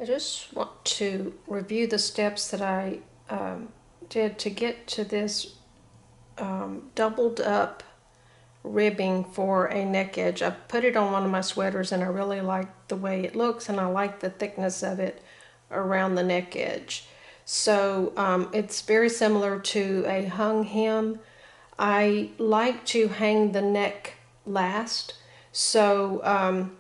I just want to review the steps that I did to get to this doubled up ribbing for a neck edge. I put it on one of my sweaters and I really like the way it looks, and I like the thickness of it around the neck edge. So it's very similar to a hung hem. I like to hang the neck last, so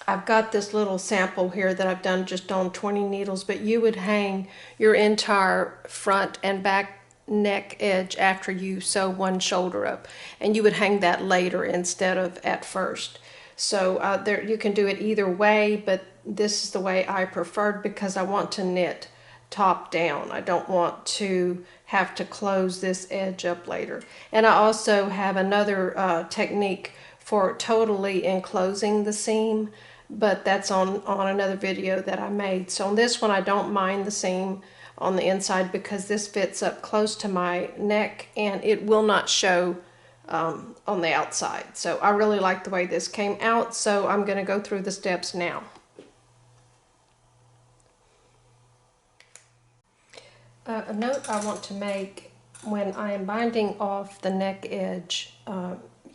I've got this little sample here that I've done just on 20 needles, but you would hang your entire front and back neck edge after you sew one shoulder up, and you would hang that later instead of at first. So there, you can do it either way, but this is the way I preferred because I want to knit top down. I don't want to have to close this edge up later. And I also have another technique for totally enclosing the seam, but that's on another video that I made. So on this one, I don't mind the seam on the inside because this fits up close to my neck and it will not show on the outside. So I really like the way this came out, so I'm going to go through the steps now. A note I want to make: when I am binding off the neck edge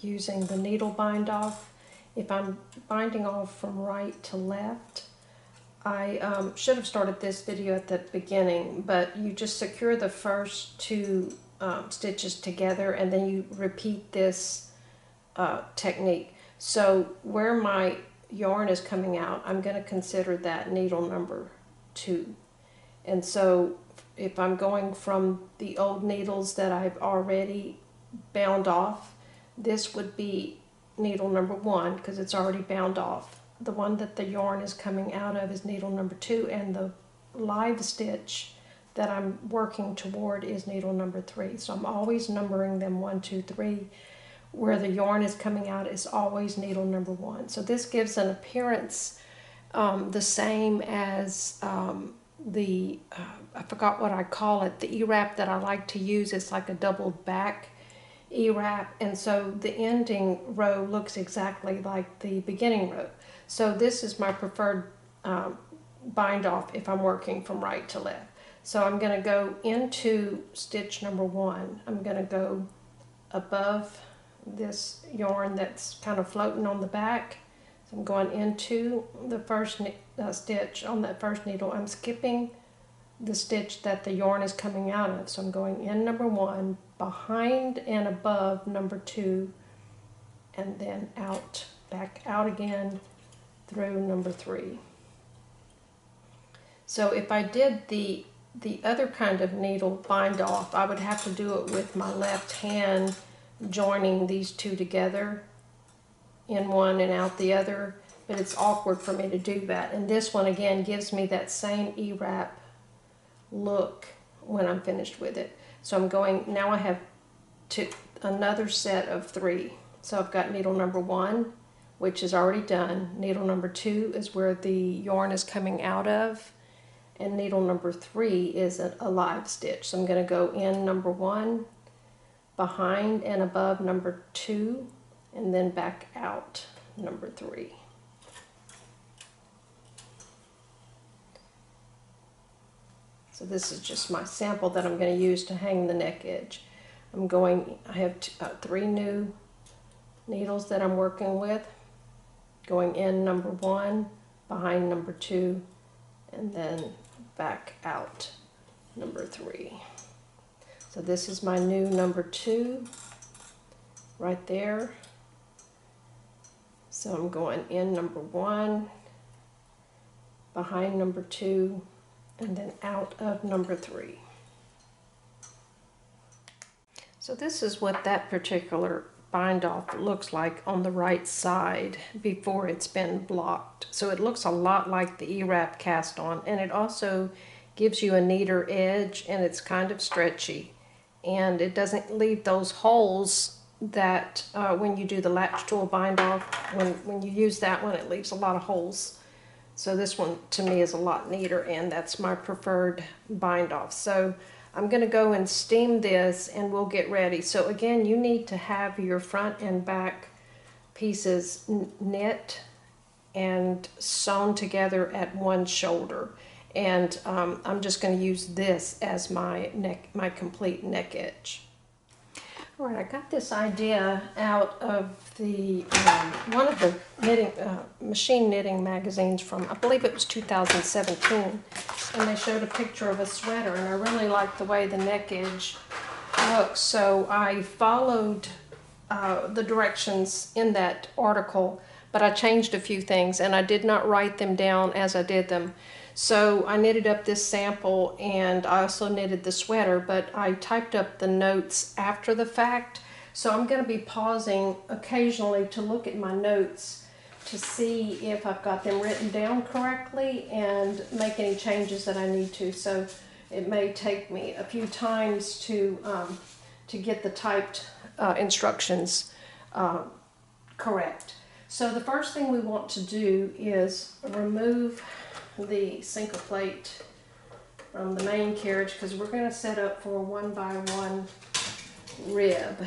using the needle bind off, if I'm binding off from right to left, I should have started this video at the beginning, but you just secure the first two stitches together and then you repeat this technique. So where my yarn is coming out, I'm going to consider that needle number 2. And so if I'm going from the old needles that I've already bound off, this would be needle number 1 because it's already bound off. The one that the yarn is coming out of is needle number 2, and the live stitch that I'm working toward is needle number 3. So I'm always numbering them 1, 2, 3. Where the yarn is coming out is always needle number 1. So this gives an appearance the same as I forgot what I call it, the E-wrap that I like to use. It's like a doubled back E-wrap, and so the ending row looks exactly like the beginning row. So this is my preferred bind off if I'm working from right to left. So I'm going to go into stitch number 1. I'm going to go above this yarn that's kind of floating on the back. So I'm going into the first stitch on that first needle. I'm skipping the stitch that the yarn is coming out of. So I'm going in number 1, behind and above number 2, and then out, back out again through number 3. So if I did the other kind of needle bind off, I would have to do it with my left hand joining these two together, in one and out the other, but it's awkward for me to do that. And this one again gives me that same E-wrap look when I'm finished with it. So I'm going, now I have another set of 3. So I've got needle number 1, which is already done. Needle number 2 is where the yarn is coming out of, and needle number 3 is a live stitch. So I'm going to go in number 1, behind and above number 2, and then back out number 3. So this is just my sample that I'm going to use to hang the neck edge. I have 3 new needles that I'm working with, going in number 1, behind number 2, and then back out number 3. So this is my new number 2 right there. So I'm going in number 1, behind number 2, and then out of number 3. So this is what that particular bind off looks like on the right side before it's been blocked. So it looks a lot like the E-wrap cast on, and it also gives you a neater edge, and it's kind of stretchy, and it doesn't leave those holes that when you do the latch tool bind off, when you use that one, it leaves a lot of holes. So this one to me is a lot neater, and that's my preferred bind off. So I'm going to go and steam this and we'll get ready. So again, you need to have your front and back pieces knit and sewn together at one shoulder. And I'm just going to use this as my complete neck edge. All right, I got this idea out of the one of the machine knitting magazines from, I believe it was 2017, and they showed a picture of a sweater, and I really liked the way the neck edge looks, so I followed the directions in that article, but I changed a few things, and I did not write them down as I did them. So I knitted up this sample, and I also knitted the sweater, but I typed up the notes after the fact. So I'm going to be pausing occasionally to look at my notes to see if I've got them written down correctly and make any changes that I need to. So it may take me a few times to get the typed instructions correct. So the first thing we want to do is remove the single plate from the main carriage, because we're going to set up for a 1x1 rib,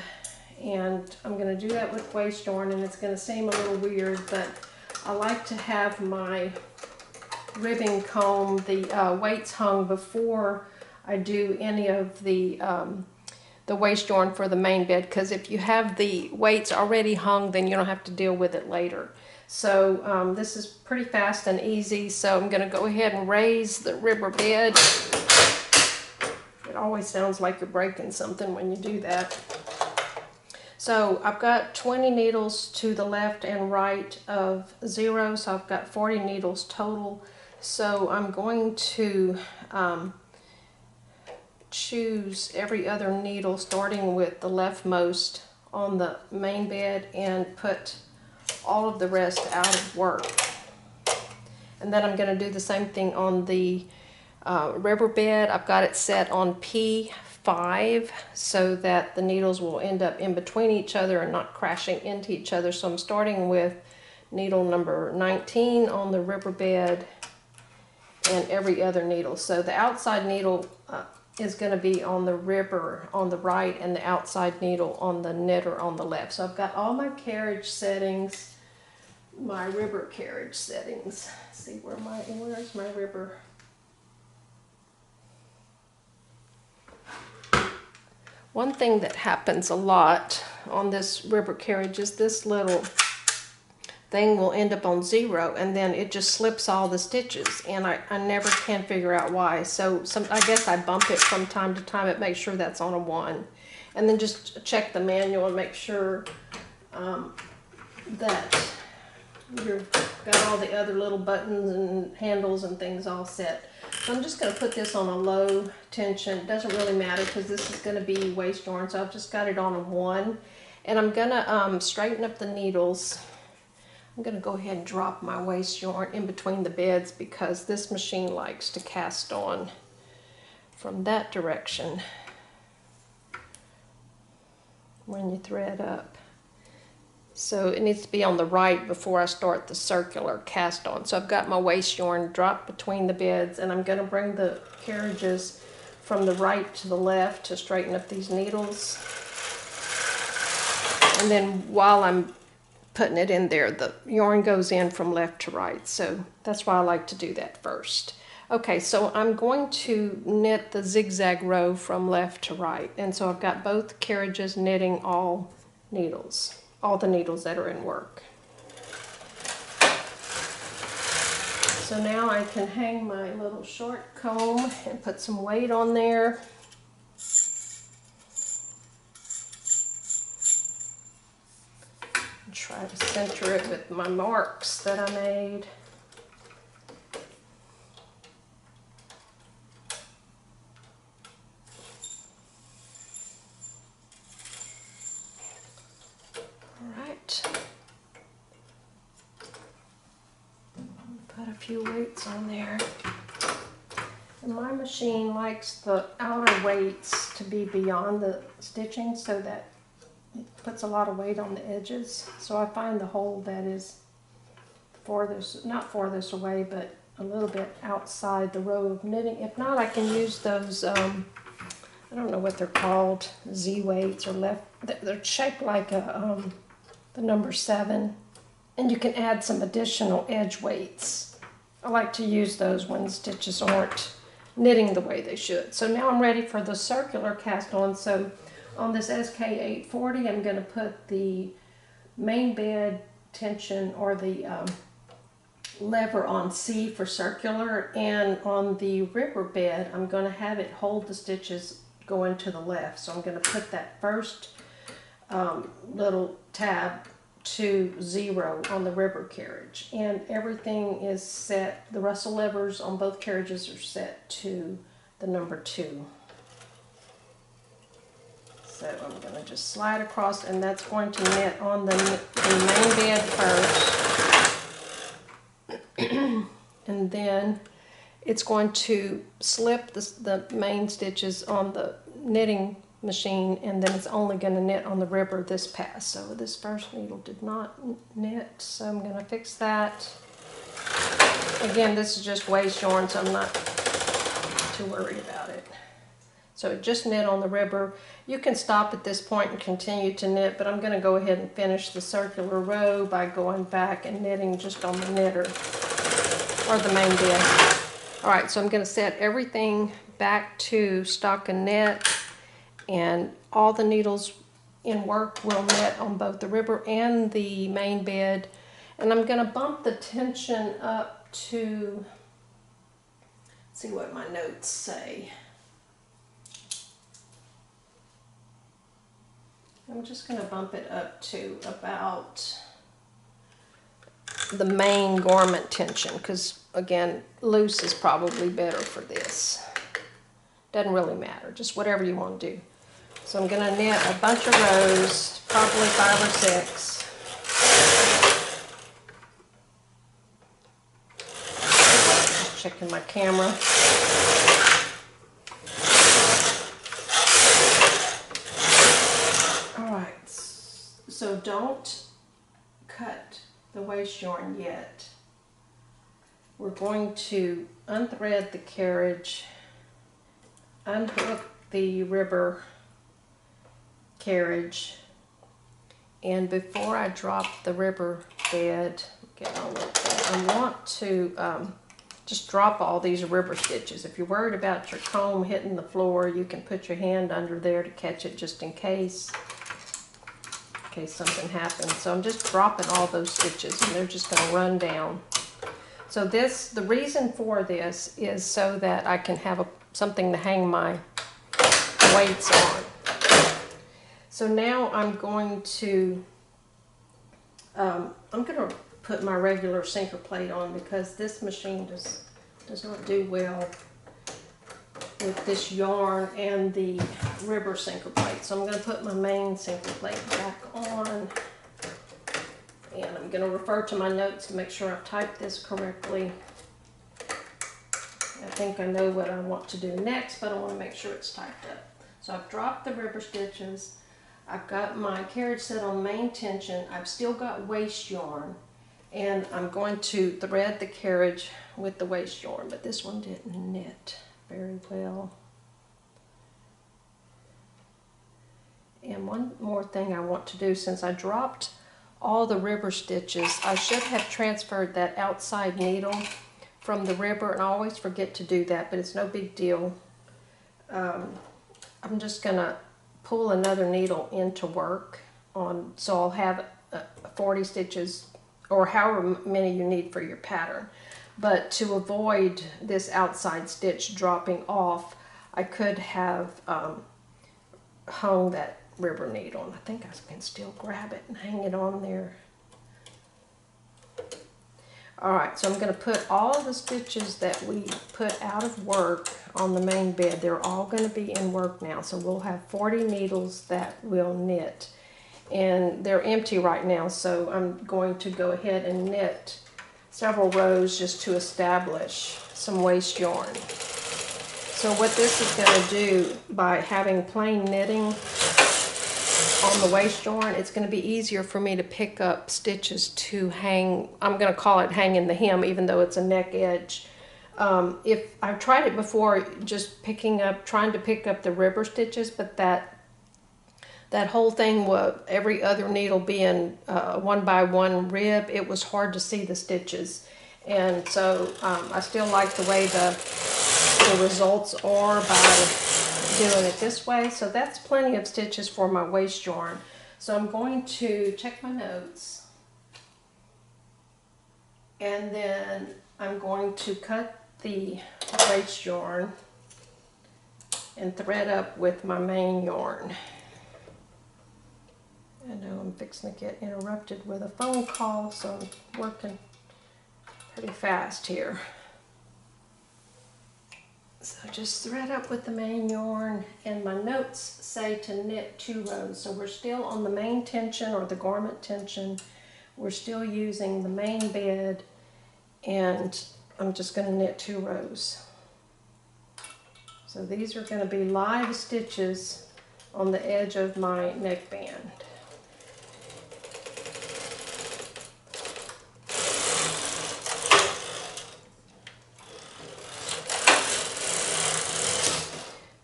and I'm going to do that with waste yarn, and it's going to seem a little weird, but I like to have my ribbing comb, the weights hung before I do any of the waste yarn for the main bed, because if you have the weights already hung, then you don't have to deal with it later. So this is pretty fast and easy, so I'm going to go ahead and raise the ribber bed. It always sounds like you're breaking something when you do that. So I've got 20 needles to the left and right of 0, so I've got 40 needles total. So I'm going to choose every other needle starting with the leftmost on the main bed and put all of the rest out of work. And then I'm going to do the same thing on the rubber bed. I've got it set on P5 so that the needles will end up in between each other and not crashing into each other. So I'm starting with needle number 19 on the rubber bed and every other needle. So the outside needle is going to be on the ribber on the right and the outside needle on the knitter on the left. So I've got all my carriage settings, my ribber carriage settings. Let's see where's my ribber? One thing that happens a lot on this ribber carriage is this little thing will end up on 0, and then it just slips all the stitches, and I never can figure out why. So I guess I bump it from time to time and make sure that's on a 1, and then just check the manual and make sure that you've got all the other little buttons and handles and things all set. So I'm just going to put this on a low tension. It doesn't really matter because this is going to be waste yarn, so I've just got it on a 1, and I'm going to straighten up the needles. I'm going to go ahead and drop my waste yarn in between the beds because this machine likes to cast on from that direction when you thread up. So it needs to be on the right before I start the circular cast on. So I've got my waste yarn dropped between the beds, and I'm going to bring the carriages from the right to the left to straighten up these needles. And then while I'm putting it in there, the yarn goes in from left to right, so that's why I like to do that first. Okay, so I'm going to knit the zigzag row from left to right, and so I've got both carriages knitting all needles, all the needles that are in work. So now I can hang my little short comb and put some weight on there. Try to center it with my marks that I made. All right. Put a few weights on there. And my machine likes the outer weights to be beyond the stitching so that it puts a lot of weight on the edges. So I find the hole that is farthest, not farthest away, but a little bit outside the row of knitting. If not, I can use those, I don't know what they're called, Z weights or left. They're shaped like a, the number 7. And you can add some additional edge weights. I like to use those when stitches aren't knitting the way they should. So now I'm ready for the circular cast on. So on this SK840, I'm going to put the main bed tension, or the lever, on C for circular, and on the river bed I'm going to have it hold the stitches going to the left. So I'm going to put that first little tab to 0 on the river carriage, and everything is set. The Russell levers on both carriages are set to the number 2. So I'm going to just slide across, and that's going to knit on the main bed first. And then it's going to slip the main stitches on the knitting machine, and then it's only going to knit on the river this pass. So this first needle did not knit, so I'm going to fix that. Again, this is just waste yarn, so I'm not too worried about it. So it just knit on the river. You can stop at this point and continue to knit, but I'm going to go ahead and finish the circular row by going back and knitting just on the knitter, or the main bed. Alright, so I'm going to set everything back to stockinette, and all the needles in work will knit on both the river and the main bed. And I'm going to bump the tension up to, let's see what my notes say. I'm just going to bump it up to about the main garment tension, because again, loose is probably better for this. Doesn't really matter, just whatever you want to do. So I'm going to knit a bunch of rows, probably 5 or 6. Just checking my camera. Alright, so don't cut the waste yarn yet. We're going to unthread the carriage, unhook the river carriage, and before I drop the river bed, I want to just drop all these river stitches. If you're worried about your comb hitting the floor, you can put your hand under there to catch it just in case something happens. So I'm just dropping all those stitches, and they're just going to run down. So the reason for this is so that I can have something to hang my weights on. So now I'm going to put my regular sinker plate on, because this machine does not do well with this yarn and the river sinker plate. So I'm going to put my main sinker plate back on, and I'm going to refer to my notes to make sure I've typed this correctly. I think I know what I want to do next, but I want to make sure it's typed up. So I've dropped the river stitches. I've got my carriage set on main tension. I've still got waste yarn, and I'm going to thread the carriage with the waste yarn, but this one didn't knit very well. And one more thing I want to do, since I dropped all the river stitches, I should have transferred that outside needle from the river, and I always forget to do that, but it's no big deal. I'm just going to pull another needle into work on, so I'll have 40 stitches, or however many you need for your pattern. But to avoid this outside stitch dropping off, I could have hung that river needle, and I think I can still grab it and hang it on there. Alright, so I'm going to put all of the stitches that we put out of work on the main bed. They're all going to be in work now, so we'll have 40 needles that will knit. And they're empty right now, so I'm going to go ahead and knit several rows just to establish some waste yarn. So what this is going to do, by having plain knitting on the waste yarn, it's going to be easier for me to pick up stitches to hang. I'm going to call it hanging the hem, even though it's a neck edge. If I've tried it before, just trying to pick up the river stitches, but that whole thing was every other needle being 1x1 rib, it was hard to see the stitches. And so I still like the way the results are by doing it this way. So that's plenty of stitches for my waist yarn. So I'm going to check my notes. And then I'm going to cut the waist yarn and thread up with my main yarn. I know I'm fixing to get interrupted with a phone call, so I'm working pretty fast here. So just thread up with the main yarn, and my notes say to knit 2 rows. So we're still on the main tension or the garment tension. We're still using the main bed, and I'm just going to knit 2 rows. So these are going to be live stitches on the edge of my neckband.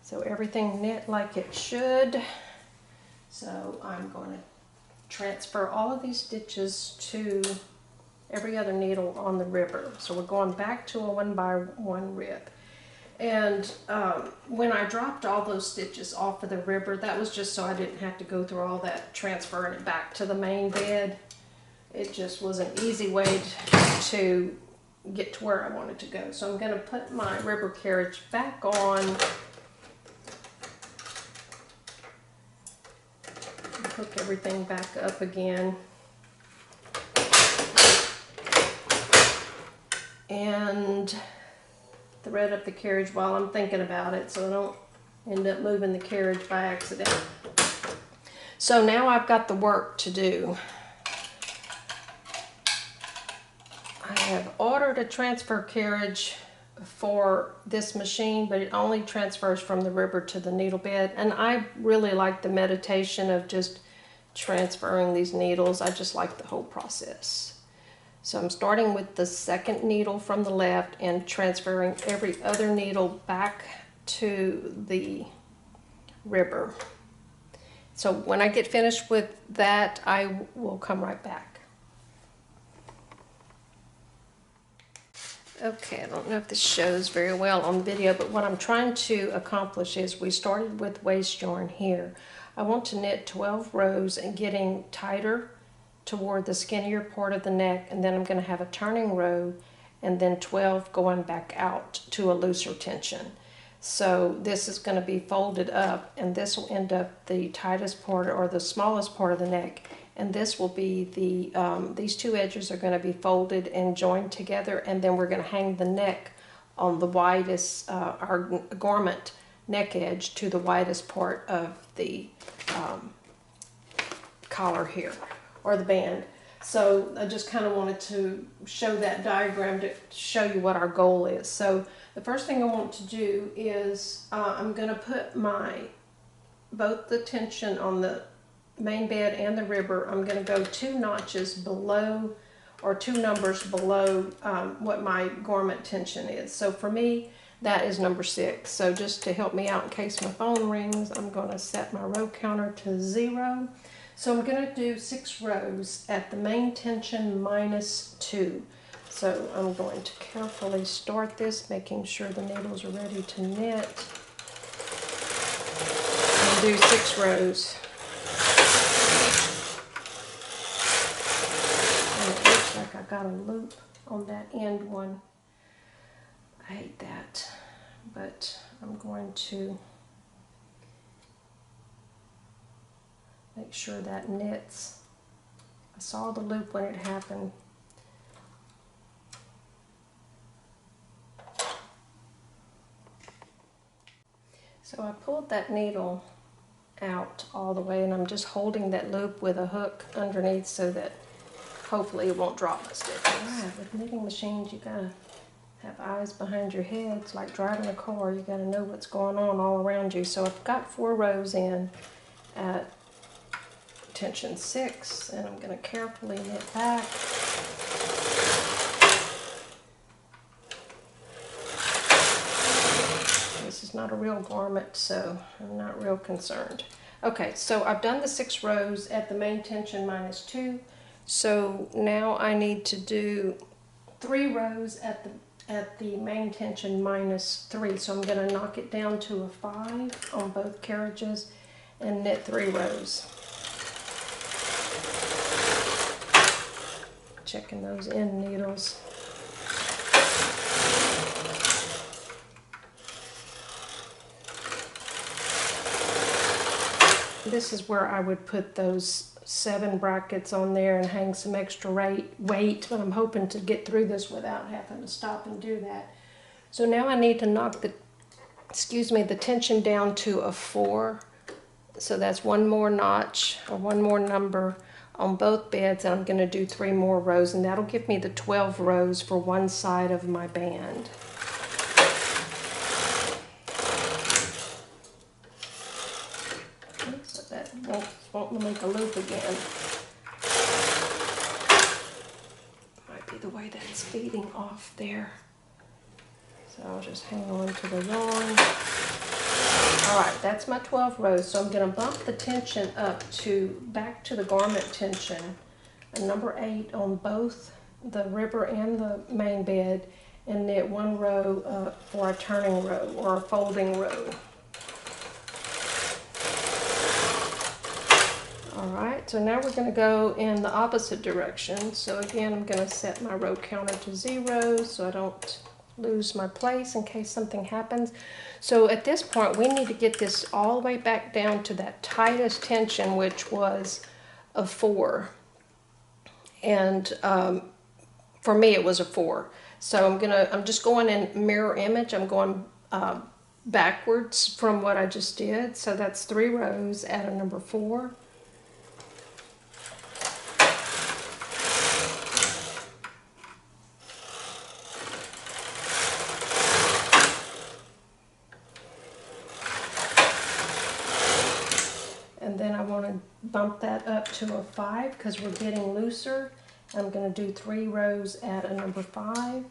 So everything knit like it should. So I'm going to transfer all of these stitches to every other needle on the ribber. So we're going back to a 1x1 rib. And when I dropped all those stitches off of the ribber, that was just so I didn't have to go through all that transferring it back to the main bed. It just was an easy way to get to where I wanted to go. So I'm going to put my ribber carriage back on. Hook everything back up again. And thread up the carriage while I'm thinking about it so I don't end up moving the carriage by accident. So now I've got the work to do. I have ordered a transfer carriage for this machine, but it only transfers from the ribber to the needle bed, and I really like the meditation of just transferring these needles. I just like the whole process. So I'm starting with the second needle from the left and transferring every other needle back to the ribber. So when I get finished with that, I will come right back. Okay, I don't know if this shows very well on video, but what I'm trying to accomplish is we started with waist yarn here. I want to knit 12 rows and getting tighter toward the skinnier part of the neck, and then I'm going to have a turning row and then 12 going back out to a looser tension. So this is going to be folded up, and this will end up the tightest part or the smallest part of the neck, and this will be the these two edges are going to be folded and joined together, and then we're going to hang the neck on the widest our garment neck edge to the widest part of the collar here, or the band. So I just kind of wanted to show that diagram to show you what our goal is. So the first thing I want to do is I'm going to put both the tension on the main bed and the ribber. I'm going to go 2 notches below, or 2 numbers below what my garment tension is. So for me, that is number 6. So just to help me out in case my phone rings, I'm going to set my row counter to 0. So I'm going to do 6 rows at the main tension minus 2. So I'm going to carefully start this, making sure the needles are ready to knit. And do 6 rows. And it looks like I got a loop on that end one. I hate that, but I'm going to make sure that knits. I saw the loop when it happened. So I pulled that needle out all the way, and I'm just holding that loop with a hook underneath so that hopefully it won't drop my stitches. Alright, with knitting machines, you gotta have eyes behind your head. It's like driving a car. You gotta know what's going on all around you. So I've got 4 rows in at tension 6, and I'm going to carefully knit back. This is not a real garment, so I'm not real concerned. Okay, so I've done the 6 rows at the main tension -2. So now I need to do 3 rows at the main tension -3. So I'm going to knock it down to a 5 on both carriages and knit 3 rows. Checking those end needles. This is where I would put those 7 brackets on there and hang some extra weight, but I'm hoping to get through this without having to stop and do that. So now I need to knock the tension down to a 4. So that's 1 more notch or 1 more number on both beds, and I'm going to do 3 more rows, and that'll give me the 12 rows for one side of my band. So that won't make a loop again. Might be the way that it's feeding off there. So I'll just hang on to the yarn. Alright, that's my 12 rows. So I'm going to bump the tension up back to the garment tension, a number 8 on both the ribber and the main bed, and knit 1 row for a turning row or a folding row. Alright, so now we're going to go in the opposite direction. So again, I'm going to set my row counter to 0 so I don't lose my place in case something happens. So at this point, we need to get this all the way back down to that tightest tension, which was a 4. And for me, it was a 4. So I'm just going in mirror image. I'm going backwards from what I just did. So that's 3 rows at a number 4. And then I want to bump that up to a 5 because we're getting looser. I'm going to do 3 rows at a number 5.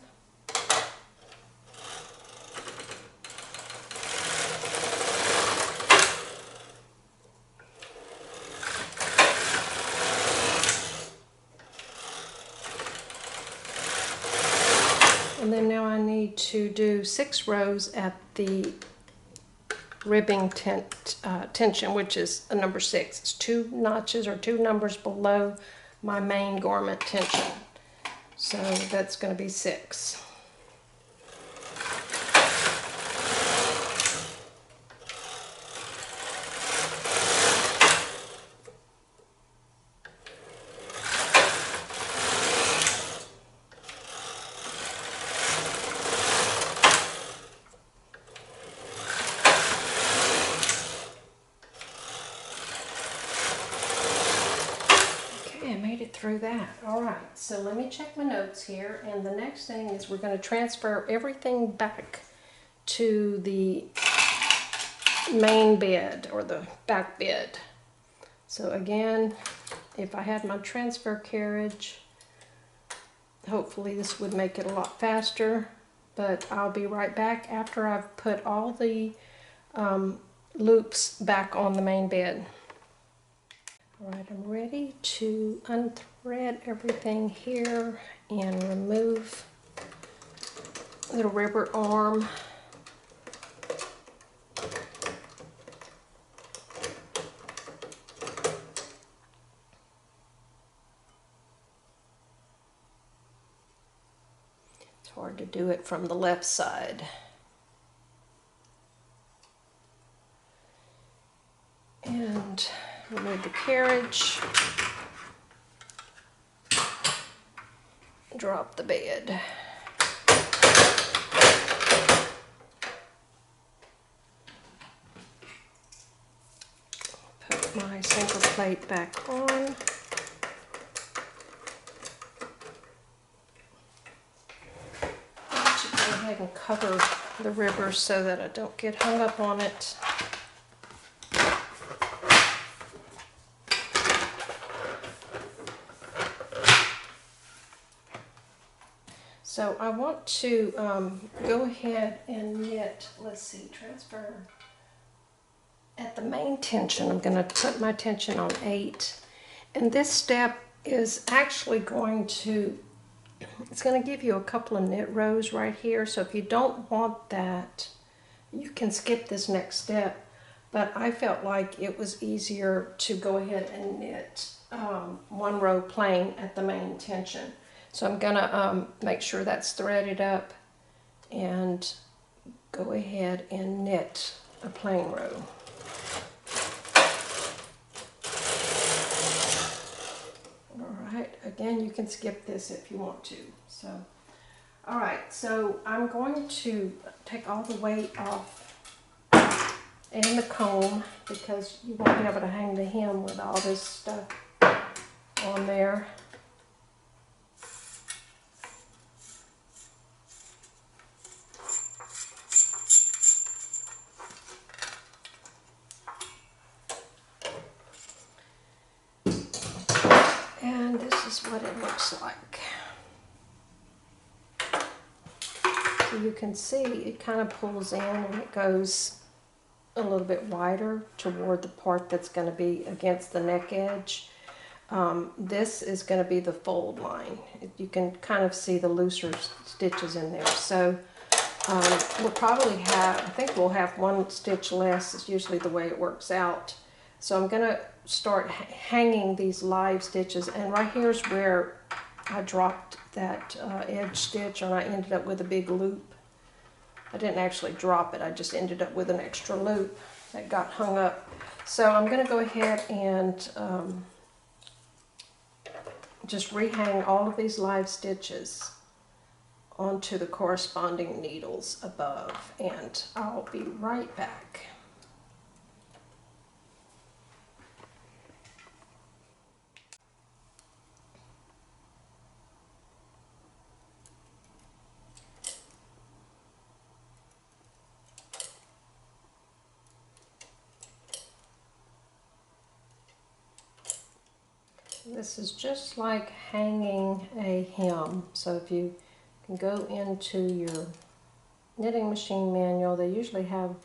And then now I need to do 6 rows at the ribbing tension, which is a number 6. It's 2 notches or 2 numbers below my main garment tension. So that's going to be 6. Through that. All right, so let me check my notes here, and the next thing is we're going to transfer everything back to the main bed or the back bed. So again, if I had my transfer carriage, hopefully this would make it a lot faster, but I'll be right back after I've put all the loops back on the main bed. Alright, I'm ready to unthread everything here and remove the rubber arm. It's hard to do it from the left side. And remove the carriage, drop the bed. Put my sinker plate back on. I should go ahead and cover the ribber so that I don't get hung up on it. So I want to go ahead and knit, let's see, transfer at the main tension. I'm going to put my tension on 8. And this step is actually going to, it's going to give you a couple of knit rows right here. So if you don't want that, you can skip this next step. But I felt like it was easier to go ahead and knit 1 row plain at the main tension. So I'm going to make sure that's threaded up and go ahead and knit a plain row. Alright, again, you can skip this if you want to. So, alright, so I'm going to take all the weight off and the comb, because you won't be able to hang the hem with all this stuff on there. And this is what it looks like. So you can see it kind of pulls in and it goes a little bit wider toward the part that's going to be against the neck edge. This is going to be the fold line. You can kind of see the looser stitches in there. So we'll probably have, I think we'll have 1 stitch less. Is usually the way it works out. So I'm going to start hanging these live stitches, and right here's where I dropped that edge stitch, and I ended up with a big loop. I didn't actually drop it, I just ended up with an extra loop that got hung up. So I'm going to go ahead and just rehang all of these live stitches onto the corresponding needles above, and I'll be right back. This is just like hanging a hem. So if you can go into your knitting machine manual, they usually have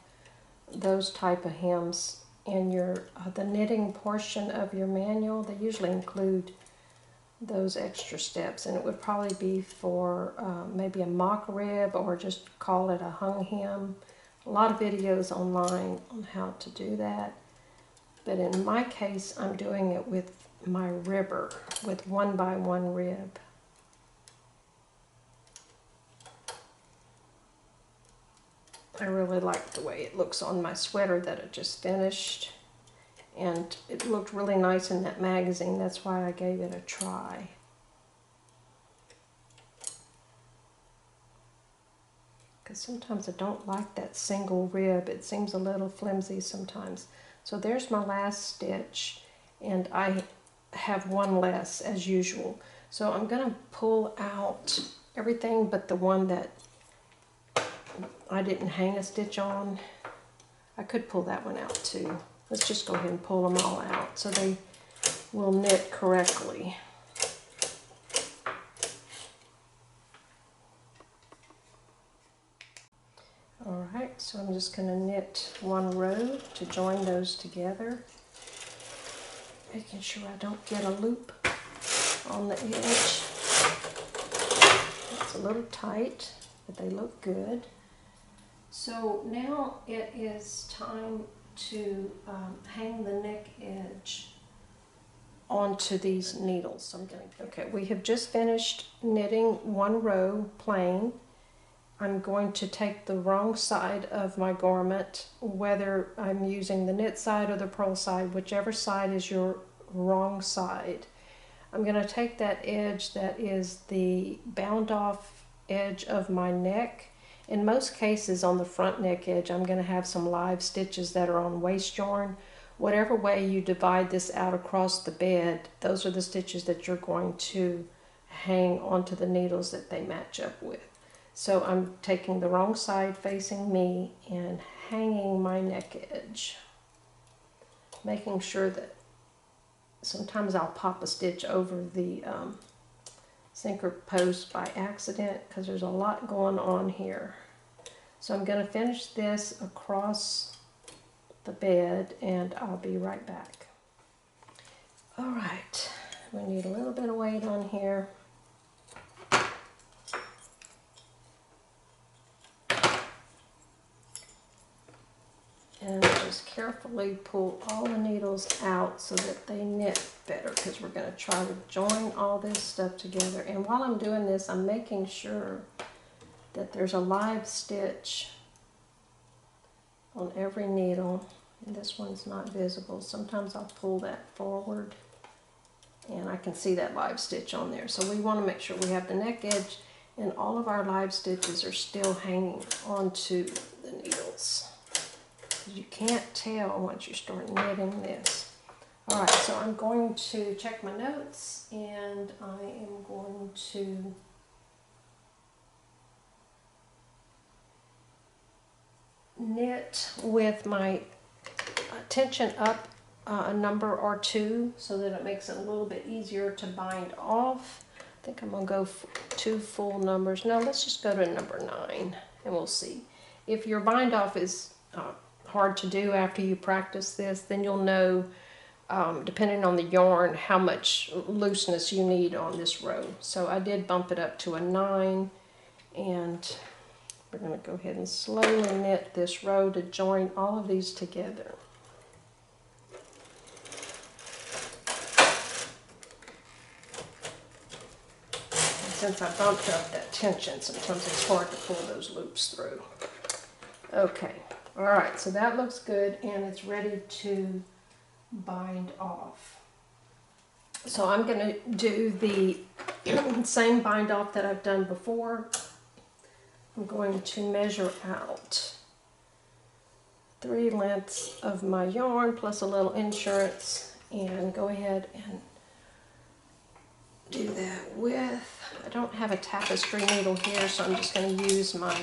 those type of hems in your the knitting portion of your manual. They usually include those extra steps, and it would probably be for maybe a mock rib, or just call it a hung hem. A lot of videos online on how to do that, but in my case I'm doing it with my ribber, with 1 by 1 rib. I really like the way it looks on my sweater that I just finished, and it looked really nice in that magazine. That's why I gave it a try. Because sometimes I don't like that single rib. It seems a little flimsy sometimes. So there's my last stitch, and I have 1 less as usual. So I'm going to pull out everything but the one that I didn't hang a stitch on. I could pull that one out too. Let's just go ahead and pull them all out so they will knit correctly. Alright, so I'm just going to knit 1 row to join those together, making sure I don't get a loop on the edge. It's a little tight, but they look good. So now it is time to hang the neck edge onto these needles. So I'm going to, okay, we have just finished knitting 1 row plain. I'm going to take the wrong side of my garment, whether I'm using the knit side or the purl side, whichever side is your wrong side. I'm going to take that edge that is the bound off edge of my neck. In most cases on the front neck edge, I'm going to have some live stitches that are on waist yarn. Whatever way you divide this out across the bed, those are the stitches that you're going to hang onto the needles that they match up with. So I'm taking the wrong side facing me and hanging my neck edge, making sure that sometimes I'll pop a stitch over the sinker post by accident because there's a lot going on here. So I'm going to finish this across the bed, and I'll be right back. All right, we need a little bit of weight on here. And just carefully pull all the needles out so that they knit better, because we're going to try to join all this stuff together. And while I'm doing this, I'm making sure that there's a live stitch on every needle. And this one's not visible. Sometimes I'll pull that forward and I can see that live stitch on there. So we want to make sure we have the neck edge and all of our live stitches are still hanging onto the needles. You can't tell once you start knitting this. All right, so I'm going to check my notes, and I am going to knit with my tension up a number or two so that it makes it a little bit easier to bind off. I think I'm going to go 2 full numbers. No, let's just go to number 9 and we'll see. If your bind off is hard to do after you practice this, then you'll know, depending on the yarn, how much looseness you need on this row. So I did bump it up to a 9, and we're going to go ahead and slowly knit this row to join all of these together. And since I bumped up that tension, sometimes it's hard to pull those loops through. Okay. All right, so that looks good, and it's ready to bind off. So I'm going to do the same bind off that I've done before. I'm going to measure out 3 lengths of my yarn plus a little insurance, and go ahead and do that with, I don't have a tapestry needle here, so I'm just going to use my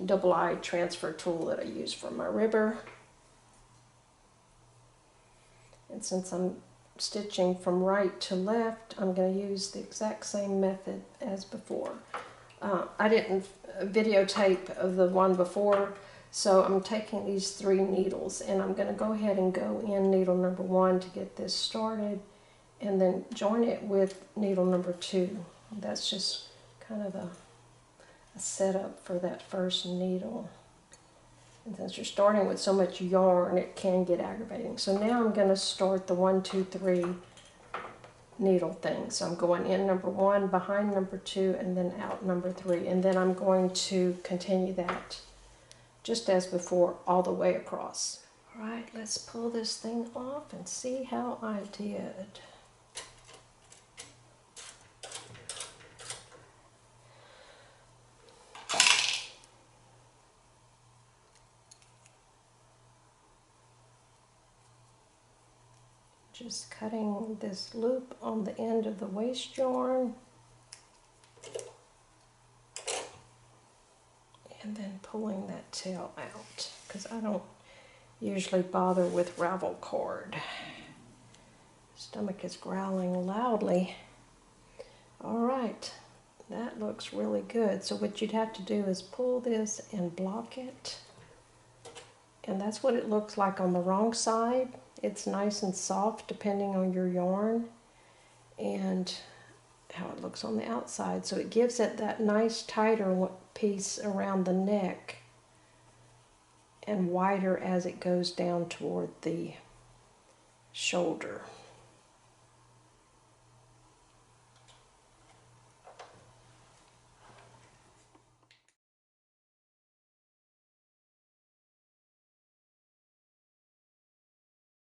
double-eyed transfer tool that I use for my ribber. And since I'm stitching from right to left, I'm going to use the exact same method as before. I didn't videotape the one before, so I'm taking these 3 needles and I'm going to go ahead and go in needle number 1 to get this started, and then join it with needle number 2. That's just kind of a setup for that first needle. And since you're starting with so much yarn, it can get aggravating. So now I'm going to start the 1, 2, 3 needle thing. So I'm going in number 1, behind number 2, and then out number 3. And then I'm going to continue that just as before all the way across. All right, let's pull this thing off and see how I did. Just cutting this loop on the end of the waste yarn, and then pulling that tail out, because I don't usually bother with ravel cord. Stomach is growling loudly. All right, that looks really good. So what you'd have to do is pull this and block it, and that's what it looks like on the wrong side. It's nice and soft depending on your yarn and how it looks on the outside. So it gives it that nice tighter piece around the neck and wider as it goes down toward the shoulder.